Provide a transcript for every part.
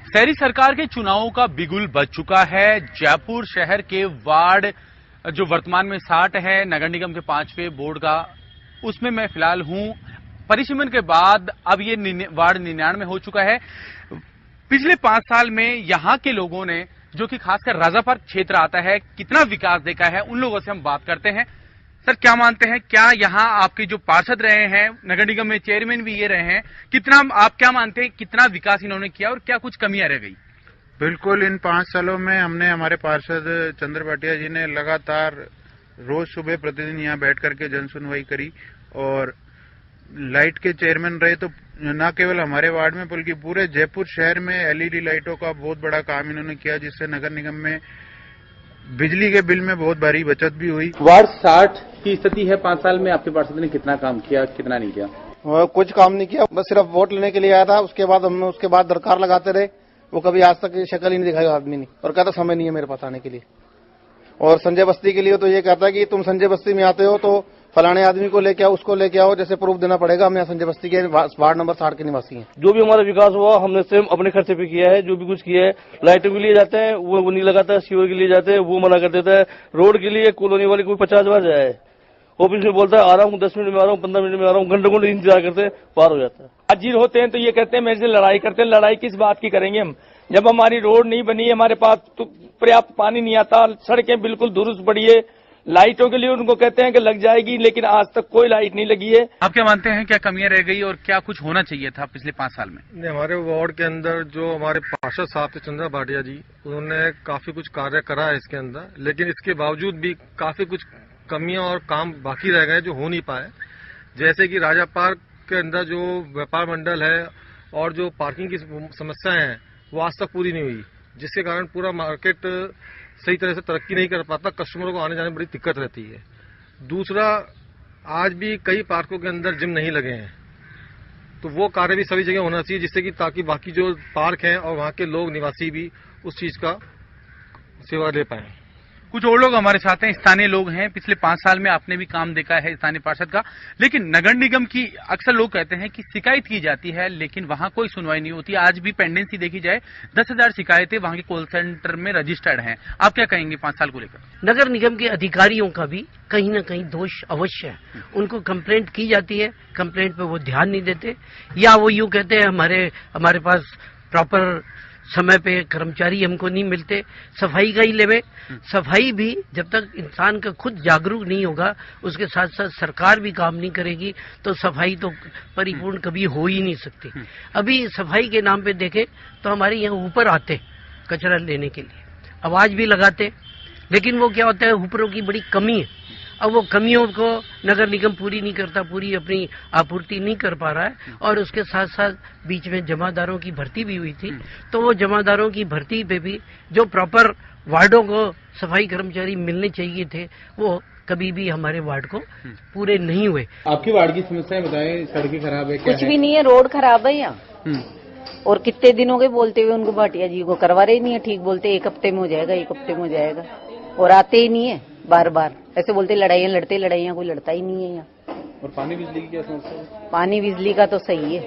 शहरी सरकार के चुनावों का बिगुल बज चुका है। जयपुर शहर के वार्ड जो वर्तमान में 60 है, नगर निगम के 5वें बोर्ड का, उसमें मैं फिलहाल हूं। परिसीमन के बाद अब ये वार्ड 99 हो चुका है। पिछले 5 साल में यहां के लोगों ने, जो कि खासकर राजा पार्क क्षेत्र आता है, कितना विकास देखा है, उन लोगों से हम बात करते हैं। सर, क्या मानते हैं, क्या यहाँ आपके जो पार्षद रहे हैं, नगर निगम में चेयरमैन भी ये रहे हैं, कितना आप क्या मानते हैं कितना विकास इन्होंने किया और क्या कुछ कमियां रह गई? बिल्कुल, इन 5 सालों में हमने, हमारे पार्षद चंद्र भाटिया जी ने लगातार रोज सुबह प्रतिदिन यहाँ बैठ करके जन सुनवाई करी और लाइट के चेयरमैन रहे। तो न केवल हमारे वार्ड में बल्कि पूरे जयपुर शहर में एलईडी लाइटों का बहुत बड़ा काम इन्होंने किया, जिससे नगर निगम में बिजली के बिल में बहुत भारी बचत भी हुई। वार्ड 60 की स्थिति है, 5 साल में आपके पार्षद ने कितना काम किया, कितना नहीं किया? कुछ काम नहीं किया, बस सिर्फ वोट लेने के लिए आया था। उसके बाद दरकार लगाते रहे, वो कभी आज तक शक्ल ही नहीं दिखाई आदमी ने, और कहता समय नहीं है मेरे पास आने के लिए। और संजय बस्ती के लिए तो ये कहता है कि तुम संजय बस्ती में आते हो तो फलाने आदमी को लेके आओ, उसको लेके आओ, जैसे प्रूफ देना पड़ेगा। हम यहाँ संजय बस्ती के वार्ड नंबर 60 के निवासी हैं। जो भी हमारा विकास हुआ हमने स्वयं अपने खर्चे पे किया है। जो भी कुछ किया है, लाइटों के लिए जाते हैं वो नहीं लगाता है, सीवर के लिए जाते हैं वो मना कर देता है, रोड के लिए कॉलोनी वाले कोई 50 बार जाए, ऑफिस में बोलता है आ रहा हूँ 10 मिनट में आ रहा हूँ, 15 मिनट में आ रहा हूँ, घंटों इंतजार करते हैं, पार हो जाता है। हाजिर होते हैं तो ये कहते हैं मेरे से लड़ाई करते हैं। लड़ाई किस बात की करेंगे हम, जब हमारी रोड नहीं बनी, हमारे पास तो पर्याप्त पानी नहीं आता, सड़कें बिल्कुल दुरुस्त पड़ी है। लाइटों के लिए उनको कहते हैं कि लग जाएगी, लेकिन आज तक कोई लाइट नहीं लगी है। आप क्या मानते हैं, क्या कमियां रह गई और क्या कुछ होना चाहिए था पिछले 5 साल में? हमारे वार्ड के अंदर जो हमारे पार्षद साहब थे चंद्र भाटिया जी, उन्होंने काफी कुछ कार्य करा है इसके अंदर, लेकिन इसके बावजूद भी काफी कुछ कमियां और काम बाकी रह गए जो हो नहीं पाए। जैसे कि राजा पार्क के अंदर जो व्यापार मंडल है और जो पार्किंग की समस्याएं हैं वो आज तक पूरी नहीं हुई, जिसके कारण पूरा मार्केट सही तरह से तरक्की नहीं कर पाता, कस्टमरों को आने जाने में बड़ी दिक्कत रहती है। दूसरा, आज भी कई पार्कों के अंदर जिम नहीं लगे हैं, तो वो कार्य भी सभी जगह होना चाहिए, जिससे कि ताकि बाकी जो पार्क हैं और वहां के लोग निवासी भी उस चीज का सेवा ले पाए। कुछ और लोग हमारे साथ हैं, स्थानीय लोग हैं। पिछले 5 साल में आपने भी काम देखा है स्थानीय पार्षद का, लेकिन नगर निगम की अक्सर लोग कहते हैं कि शिकायत की जाती है लेकिन वहां कोई सुनवाई नहीं होती। आज भी पेंडेंसी देखी जाए 10,000 शिकायतें वहां के कॉल सेंटर में रजिस्टर्ड हैं। आप क्या कहेंगे 5 साल को लेकर? नगर निगम के अधिकारियों का भी कहीं न कहीं दोष अवश्य है। उनको कंप्लेंट की जाती है, कंप्लेंट पे वो ध्यान नहीं देते, या वो यूं कहते हैं हमारे पास प्रॉपर समय पे कर्मचारी हमको नहीं मिलते। सफाई का ही लेवे, सफाई भी जब तक इंसान का खुद जागरूक नहीं होगा, उसके साथ साथ सरकार भी काम नहीं करेगी, तो सफाई तो परिपूर्ण कभी हो ही नहीं सकती। अभी सफाई के नाम पे देखें तो हमारे यहाँ ऊपर आते कचरा लेने के लिए, आवाज भी लगाते, लेकिन वो क्या होता है, ऊपरों की बड़ी कमी है। अब वो कमियों को नगर निगम पूरी नहीं करता, पूरी अपनी आपूर्ति नहीं कर पा रहा है। और उसके साथ साथ बीच में जमादारों की भर्ती भी हुई थी, तो वो जमादारों की भर्ती पे भी जो प्रॉपर वार्डों को सफाई कर्मचारी मिलने चाहिए थे, वो कभी भी हमारे वार्ड को पूरे नहीं हुए। आपकी वार्ड की समस्याएं बताएं, सड़कें खराब है, क्या कुछ भी नहीं है, रोड खराब है यहाँ। और कितने दिन हो गए बोलते हुए उनको, भाटिया जी को करवा रहे नहीं है ठीक, बोलते 1 हफ्ते में हो जाएगा, 1 हफ्ते में हो जाएगा, और आते ही नहीं है। बार बार ऐसे बोलते लड़ाइयाँ लड़ते, लड़ाइयाँ कोई लड़ता ही नहीं है यहाँ। और पानी बिजली की क्या समस्या है? पानी बिजली का तो सही है,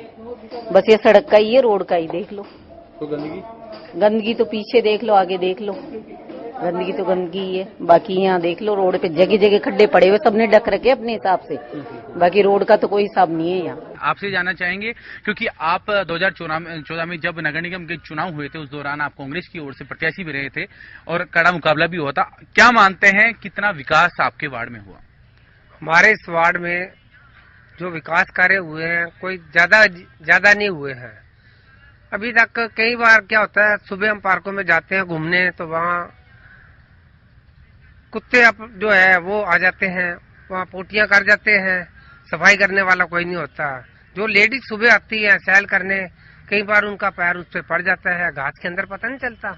बस ये सड़क का ही है, रोड का ही देख लो। तो गंदगी तो पीछे देख लो, आगे देख लो, गंदगी तो गंदगी ही है। बाकी यहाँ देख लो, रोड पे जगह जगह खड्डे पड़े हुए, सबने ढक रखे अपने हिसाब से, बाकी रोड का तो कोई हिसाब नहीं है यहाँ। आपसे जानना चाहेंगे, क्योंकि आप 2014 में जब नगर निगम के चुनाव हुए थे, उस दौरान आप कांग्रेस की ओर से प्रत्याशी भी रहे थे और कड़ा मुकाबला भी हुआ था। क्या मानते हैं कितना विकास आपके वार्ड में हुआ? हमारे इस वार्ड में जो विकास कार्य हुए हैं कोई ज्यादा नहीं हुए हैं अभी तक। कई बार क्या होता है, सुबह हम पार्कों में जाते हैं घूमने, तो वहाँ कुत्ते जो है वो आ जाते हैं, वहाँ पोटियां कर जाते हैं, सफाई करने वाला कोई नहीं होता। जो लेडीज सुबह आती है सैर करने, कई बार उनका पैर उस पर पड़ जाता है, घास के अंदर पता नहीं चलता,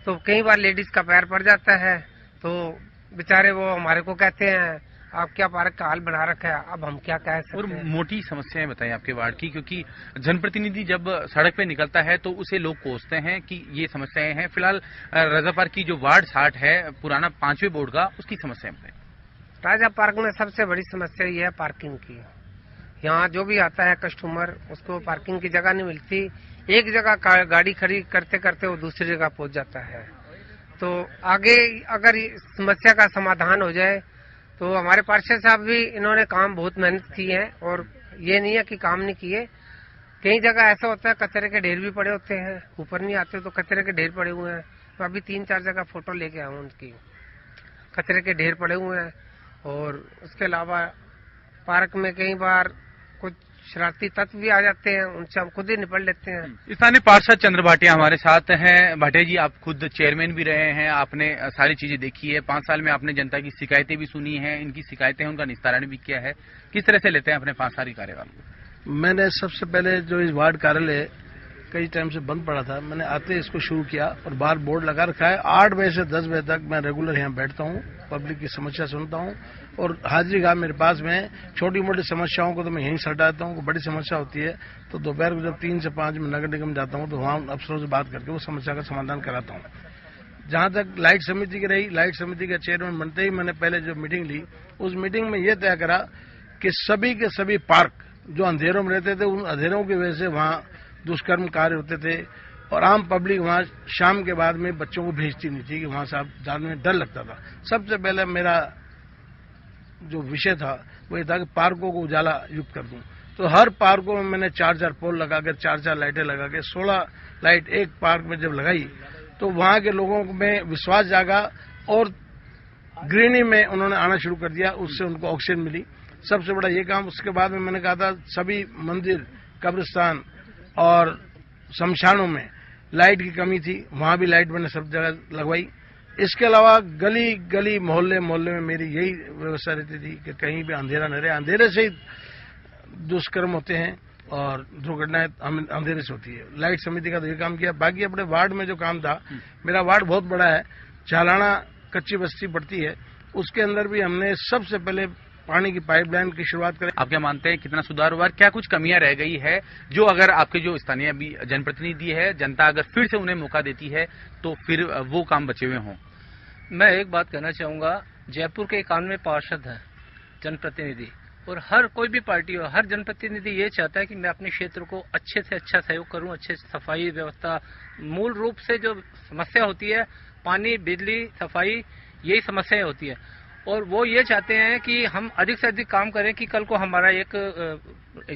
तो कई बार लेडीज का पैर पड़ जाता है, तो बेचारे वो हमारे को कहते हैं आप क्या पार्क का हाल बना रखा है। अब हम क्या कह सकते हैं। और मोटी समस्याएं बताएं आपके वार्ड की, क्योंकि जनप्रतिनिधि जब सड़क पे निकलता है तो उसे लोग कोसते हैं कि ये समस्याएं हैं। फिलहाल राजा पार्क की जो वार्ड 60 है, पुराना 5वें बोर्ड का, उसकी समस्याएं बताएं। राजा पार्क में सबसे बड़ी समस्या ये है पार्किंग की। यहाँ जो भी आता है कस्टमर, उसको पार्किंग की जगह नहीं मिलती। एक जगह गाड़ी खड़ी करते करते वो दूसरी जगह पहुंच जाता है। तो आगे अगर समस्या का समाधान हो जाए तो हमारे पार्षद साहब भी इन्होंने काम बहुत मेहनत की है, और ये नहीं है कि काम नहीं किए। कई जगह ऐसा होता है कचरे के ढेर भी पड़े होते हैं, ऊपर नहीं आते तो कचरे के ढेर पड़े हुए हैं। मैं अभी 3-4 जगह फोटो लेके आया हूँ उनकी, कचरे के ढेर पड़े हुए हैं। और उसके अलावा पार्क में कई बार कुछ शरारती तत्व भी आ जाते हैं, उनसे हम खुद ही निपट लेते हैं। स्थानीय पार्षद चंद्र भाटिया हमारे साथ हैं। भाटिया जी, आप खुद चेयरमैन भी रहे हैं, आपने सारी चीजें देखी है। 5 साल में आपने जनता की शिकायतें भी सुनी है, इनकी शिकायतें उनका निस्तारण भी किया है। किस तरह से लेते हैं अपने 5 साल के कार्यकाल को? मैंने सबसे पहले जो इस वार्ड कार्यालय कई टाइम से बंद पड़ा था, मैंने आते इसको शुरू किया और बाहर बोर्ड लगा रखा है। 8 बजे से 10 बजे तक मैं रेगुलर यहाँ बैठता हूँ, पब्लिक की समस्या सुनता हूँ और हाजिरी का मेरे पास में छोटी मोटी समस्याओं को तो मैं यहीं सटाता हूँ। बड़ी समस्या होती है तो दोपहर को जब 3 से 5 में नगर निगम जाता हूँ तो वहाँ अफसरों से बात करके वो समस्या का समाधान कराता हूँ। जहां तक लाइट समिति की रही, लाइट समिति का चेयरमैन बनते ही मैंने पहले जो मीटिंग ली, उस मीटिंग में यह तय करा कि सभी के सभी पार्क जो अंधेरों में रहते थे, उन अंधेरों की वजह से वहां दुष्कर्म कार्य होते थे और आम पब्लिक वहां शाम के बाद में बच्चों को भेजती नहीं थी कि वहां से जाने में डर लगता था। सबसे पहले मेरा जो विषय था वो ये था कि पार्कों को उजाला युक्त कर दूं। तो हर पार्कों में मैंने 4-4 पोल लगाकर 4-4 लाइटें लगा के 16 लाइट एक पार्क में जब लगाई तो वहां के लोगों में विश्वास जागा और ग्रीनरी में उन्होंने आना शुरू कर दिया, उससे उनको ऑक्सीजन मिली। सबसे बड़ा ये काम। उसके बाद में मैंने कहा था सभी मंदिर, कब्रिस्तान और शमशानों में लाइट की कमी थी, वहां भी लाइट मैंने सब जगह लगवाई। इसके अलावा गली गली मोहल्ले मोहल्ले में मेरी यही व्यवस्था रहती थी कि कहीं भी अंधेरा न रहे। अंधेरे से ही दुष्कर्म होते हैं और दुर्घटनाएं अंधेरे से होती है। लाइट समिति का तो ये काम किया। बाकी अपने वार्ड में जो काम था, मेरा वार्ड बहुत बड़ा है, चालाना कच्ची बस्ती पड़ती है, उसके अंदर भी हमने सबसे पहले पानी की पाइपलाइन की शुरुआत करें। आप क्या मानते हैं कितना सुधार हुआ, क्या कुछ कमियां रह गई है जो अगर आपके जो स्थानीय अभी जनप्रतिनिधि है, जनता अगर फिर से उन्हें मौका देती है तो फिर वो काम बचे हुए हों? मैं एक बात कहना चाहूंगा, जयपुर के 91 पार्षद हैं जनप्रतिनिधि, और हर कोई भी पार्टी हो, हर जनप्रतिनिधि ये चाहता है कि मैं अपने क्षेत्र को अच्छे से अच्छा सहयोग करूं, अच्छे से सफाई व्यवस्था। मूल रूप से जो समस्या होती है पानी, बिजली, सफाई, यही समस्याएं होती है और वो ये चाहते हैं कि हम अधिक से अधिक काम करें कि कल को हमारा एक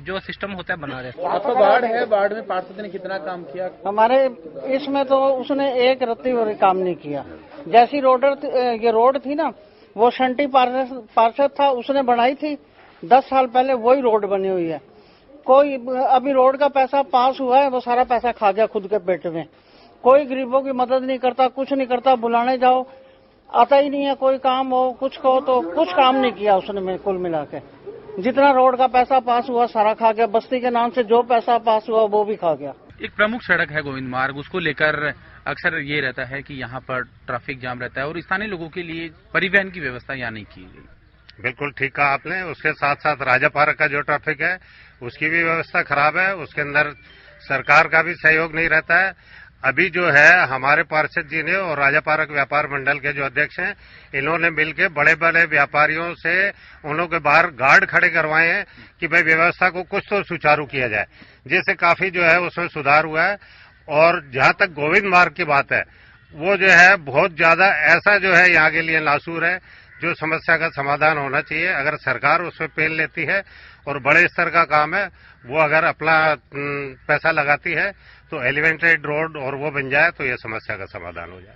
जो सिस्टम होता है बना रहे। आपका वार्ड है, वार्ड में पार्षद ने कितना काम किया? हमारे इसमें तो उसने एक रत्ती और काम नहीं किया। जैसी ये रोड थी ना, वो शंटी पार्षद था, उसने बनाई थी 10 साल पहले, वही रोड बनी हुई है। कोई अभी रोड का पैसा पास हुआ है, वो सारा पैसा खा गया खुद के पेट में। कोई गरीबों की मदद नहीं करता, कुछ नहीं करता। बुलाने जाओ आता ही नहीं है, कोई काम हो कुछ कहो तो कुछ काम नहीं किया उसने। कुल मिला के जितना रोड का पैसा पास हुआ सारा खा गया। बस्ती के नाम से जो पैसा पास हुआ वो भी खा गया। एक प्रमुख सड़क है गोविंद मार्ग, उसको लेकर अक्सर ये रहता है कि यहाँ पर ट्रैफिक जाम रहता है और स्थानीय लोगों के लिए परिवहन की व्यवस्था यहाँ नहीं की गई। बिल्कुल ठीक कहा आपने। उसके साथ साथ राजा पार्क का जो ट्रैफिक है उसकी भी व्यवस्था खराब है, उसके अंदर सरकार का भी सहयोग नहीं रहता है। अभी जो है हमारे पार्षद जी ने और राजा पार्क व्यापार मंडल के जो अध्यक्ष हैं, इन्होंने मिलकर बड़े बड़े व्यापारियों से उन लोगों के बाहर गार्ड खड़े करवाए हैं कि भाई व्यवस्था को कुछ तो सुचारू किया जाए, जिससे काफी जो है उसमें सुधार हुआ है। और जहां तक गोविंद मार्ग की बात है, वो जो है बहुत ज्यादा ऐसा जो है यहाँ के लिए नासूर है, जो समस्या का समाधान होना चाहिए। अगर सरकार उसमें पेल लेती है और बड़े स्तर का काम है, वो अगर अपना पैसा लगाती है तो एलिवेटेड रोड और वो बन जाए तो ये समस्या का समाधान हो जाए।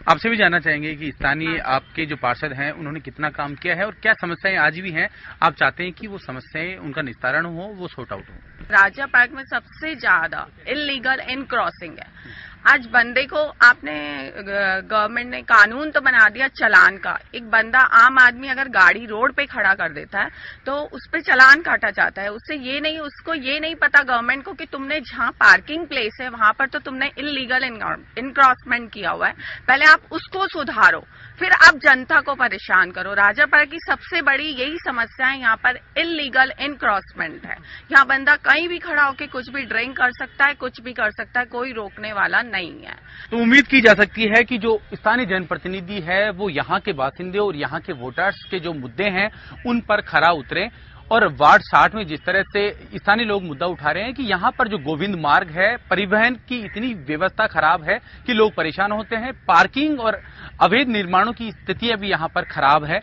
आपसे भी जानना चाहेंगे कि स्थानीय आपके जो पार्षद हैं उन्होंने कितना काम किया है और क्या समस्याएं आज भी हैं, आप चाहते हैं कि वो समस्याएं उनका निस्तारण हो, वो सॉर्ट आउट हो? राजा पार्क में सबसे ज्यादा इलीगल इन क्रॉसिंग है। आज बंदे को आपने गवर्नमेंट ने कानून तो बना दिया चालान का। एक बंदा आम आदमी अगर गाड़ी रोड पे खड़ा कर देता है तो उस पे चालान काटा जाता है। उसको ये नहीं पता गवर्नमेंट को कि तुमने जहाँ पार्किंग प्लेस है वहां पर तो तुमने इलीगल इनक्रॉसमेंट किया हुआ है। पहले आप उसको सुधारो, फिर आप जनता को परेशान करो। राजा पार्क की सबसे बड़ी यही समस्या है, यहाँ पर इलीगल इनक्रॉसमेंट है। यहाँ बंदा कहीं भी खड़ा होकर कुछ भी ड्रिंक कर सकता है, कुछ भी कर सकता है, कोई रोकने वाला नहीं है। तो उम्मीद की जा सकती है कि जो स्थानीय जनप्रतिनिधि है वो यहाँ के बासिंदे और यहाँ के वोटर्स के जो मुद्दे हैं उन पर खरा उतरे और वार्ड 60 में जिस तरह से स्थानीय लोग मुद्दा उठा रहे हैं कि यहां पर जो गोविंद मार्ग है, परिवहन की इतनी व्यवस्था खराब है कि लोग परेशान होते हैं। पार्किंग और अवैध निर्माणों की स्थिति अभी यहां पर खराब है।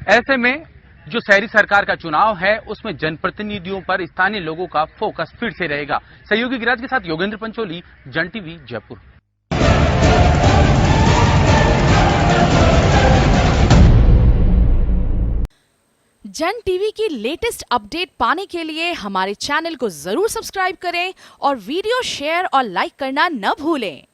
ऐसे में जो शहरी सरकार का चुनाव है उसमें जनप्रतिनिधियों पर स्थानीय लोगों का फोकस फिर से रहेगा। सहयोगी गिरिराज के साथ योगेंद्र पंचोली, जन टीवी, जयपुर। जन टीवी की लेटेस्ट अपडेट पाने के लिए हमारे चैनल को जरूर सब्सक्राइब करें और वीडियो शेयर और लाइक करना न भूलें।